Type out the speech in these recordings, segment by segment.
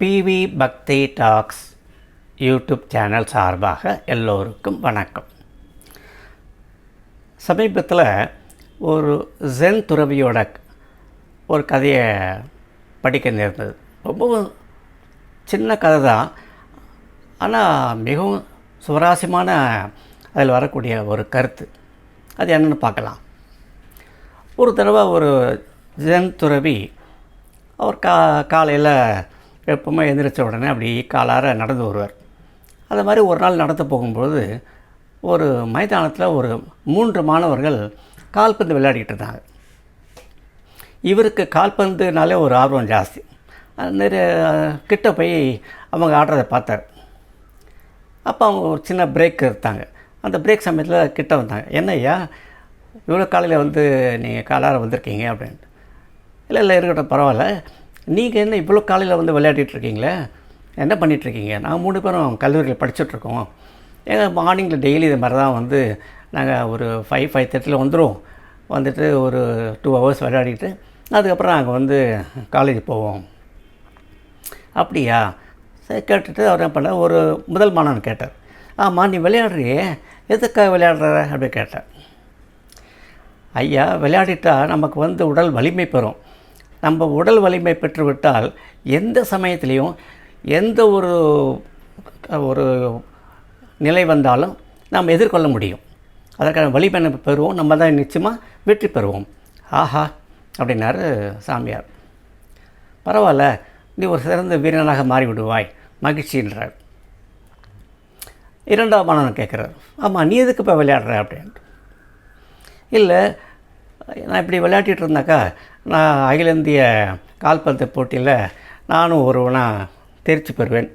PV பக்தி tax YouTube channel சார்பாக எல்லோருக்கும் வணக்கம். சமீபத்தில் ஒரு ஜென் துறவியோட ஒரு கதையை படிக்க நேர்ந்தது. ரொம்பவும் சின்ன கதை தான், ஆனால் மிகவும் சுவாரஸ்யமான அதில் வரக்கூடிய ஒரு கருத்து. அது என்னென்னு பார்க்கலாம். ஒரு தடவை ஒரு ஜென் துறவி அவர் காலையில் எப்பவுமே எழுந்திரிச்ச உடனே அப்படி காலார நடந்து வருவார். அது மாதிரி ஒரு நாள் நடந்து போகும்போது ஒரு மைதானத்தில் ஒரு 3 மாணவர்கள் கால்பந்து விளையாடிட்டு இருந்தாங்க. இவருக்கு கால்பந்துனாலே ஒரு ஆர்வம் ஜாஸ்தி. நிறைய கிட்ட போய் அவங்க ஆடுறதை பார்த்தார். அப்போ அவங்க ஒரு சின்ன பிரேக் எடுத்தாங்க. அந்த பிரேக் சமயத்தில் கிட்ட வந்தாங்க. என்னய்யா இவ்வளோ காலையில் நீங்கள் காலார வந்திருக்கீங்க அப்படின்ட்டு. இல்லை இருக்கட்டும், பரவாயில்ல. நீங்கள் என்ன இவ்வளோ காலையில் விளையாடிட்டுருக்கீங்களே, என்ன பண்ணிகிட்ருக்கீங்க? நாங்கள் 3 பேரும் கல்லூரியில் படிச்சுட்ருக்கோம். ஏன்னா மார்னிங்கில் டெய்லி இது மாதிரி தான் நாங்கள் ஒரு 5:30 வந்துடுவோம். வந்துட்டு ஒரு 2 hours விளையாடிட்டு அதுக்கப்புறம் நாங்கள் காலேஜ் போவோம். அப்படியா? சரி, கேட்டுட்டு அவர் என்ன பண்ணார், ஒரு முதல் மாணவன் கேட்டார், ஆமாம் நீ விளையாடுறியே, எதுக்காக விளையாடுற அப்படி கேட்டார். ஐயா, விளையாடிட்டா நமக்கு உடல் வலிமை பெறும். நம்ம உடல் வலிமை பெற்றுவிட்டால் எந்த சமயத்துலேயும் எந்த ஒரு நிலை வந்தாலும் நாம் எதிர்கொள்ள முடியும். அதற்கான வலிமை நம்ம பெறுவோம். நம்ம தான் நிச்சயமாக வெற்றி பெறுவோம். ஆஹா அப்படின்னாரு சாமியார். பரவாயில்ல, நீ ஒரு சிறந்த வீரனாக மாறிவிடுவாய், மகிழ்ச்சின்றார். 2ஆம் மாணவன் கேட்குறார், ஆமாம் நீ எதுக்கு இப்போ விளையாடுற அப்படின்ட்டு. இல்லை, நான் இப்படி விளையாடிட்டு இருந்தாக்கா நான் அகில இந்திய கால்பந்து போட்டியில் நானும் ஒருவனாக தேர்ச்சி பெறுவேன்.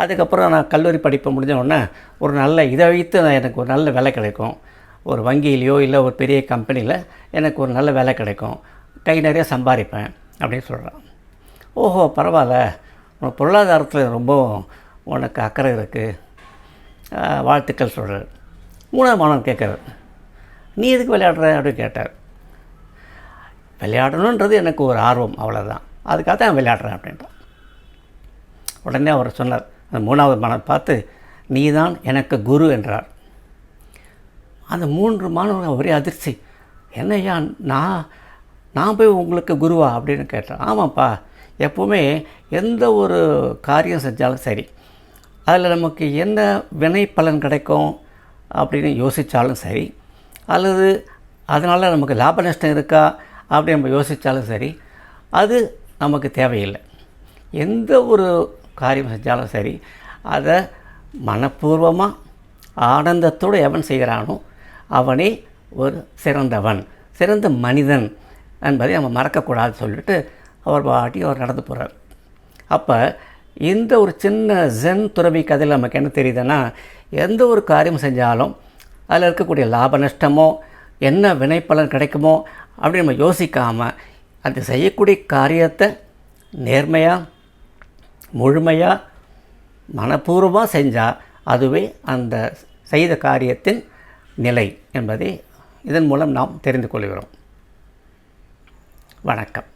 அதுக்கப்புறம் நான் கல்லூரி படிப்பு முடிஞ்ச உடனே ஒரு நல்ல இதை வைத்து எனக்கு ஒரு நல்ல வேலை கிடைக்கும். ஒரு வங்கியிலையோ இல்லை ஒரு பெரிய கம்பெனியில் எனக்கு ஒரு நல்ல வேலை கிடைக்கும், கை நிறைய சம்பாதிப்பேன் அப்படின்னு சொல்கிறான். ஓஹோ, பரவாயில்ல, உனக்கு பொருளாதாரத்தில் ரொம்ப உனக்கு அக்கறை இருக்குது, வாழ்த்துக்கள் சொல்கிறார். 3ஆம் மாணவன் கேட்குறார், நீ எதுக்கு விளையாடுற அப்படின்னு கேட்டார். விளையாடணுன்றது எனக்கு ஒரு ஆர்வம், அவ்வளோதான், அதுக்காக தான் விளையாடுறேன் அப்படின்ட்டான். உடனே அவர் சொன்னார், அந்த 3ஆவது மாணவன் பார்த்து, நீ தான் எனக்கு குரு என்றார். அந்த 3 மாணவர்கள் ஒரே அதிர்ச்சி. என்னய்யா, நான் போய் உங்களுக்கு குருவா அப்படின்னு கேட்டேன். ஆமாப்பா, எப்போவுமே எந்த ஒரு காரியம் செஞ்சாலும் சரி, அதில் நமக்கு என்ன வினை பலன் கிடைக்கும் அப்படின்னு யோசித்தாலும் சரி, அல்லது அதனால் நமக்கு லாப நஷ்டம் இருக்கா அப்படி நம்ம யோசித்தாலும் சரி, அது நமக்கு தேவையில்லை. எந்த ஒரு காரியம் செஞ்சாலும் சரி, அதை மனப்பூர்வமாக ஆனந்தத்தோடு எவன் செய்கிறானோ அவனே ஒரு சிறந்தவன், சிறந்த மனிதன் என்பதை நம்ம மறக்கக்கூடாதுன்னு சொல்லிட்டு அவர் நடந்து போகிறார். அப்போ இந்த ஒரு சின்ன ஜென் துறவி கதையில் நமக்கு என்ன தெரியுதுன்னா, எந்த ஒரு காரியம் செஞ்சாலும் அதில் இருக்கக்கூடிய லாப நஷ்டமோ என்ன வினைப்பலன் கிடைக்குமோ அப்படி நம்ம யோசிக்காமல் அந்த செய்யக்கூடிய காரியத்தை நேர்மையாக முழுமையாக மனப்பூர்வமாக செஞ்சால் அதுவே அந்த செய்த காரியத்தின் நிலை என்பதை இதன் மூலம் நாம் தெரிந்து கொள்கிறோம். வணக்கம்.